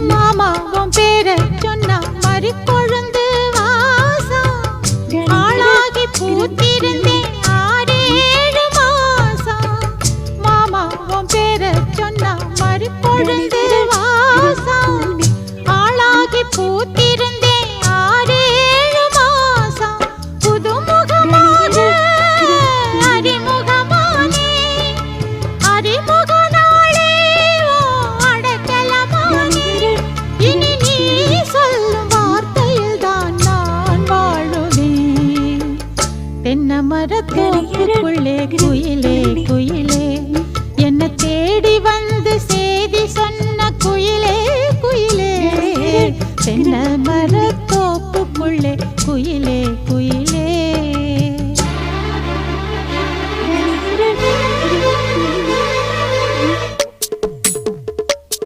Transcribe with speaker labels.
Speaker 1: மாமா உன் பேர சொன்னா மறி கொழுந்து வாசம் ஆளாகி பூத்திருந்தேன் 6-7 மாசம். மாமா உன் பேர சொன்னா மறி கொழுந்து வாசம் ஆளாகி பூத்திருந்தேன் 6-7 மாசம். புதுமுகமாக அறிமுகமானே அறிமுக நாளே அடக்கலமானே. இனி நீ சொல்லும் வார்த்தையில் தான் நான் வாழுவேன். தென்னை மரத்தோப்புக்குள்ளே குயிலே குயிலே என்ன தேடி வந்து செய்தி சொன்ன குயிலே குயிலே. தென்னை மரத்தோப்புக்குள்ளே குயிலே குயிலே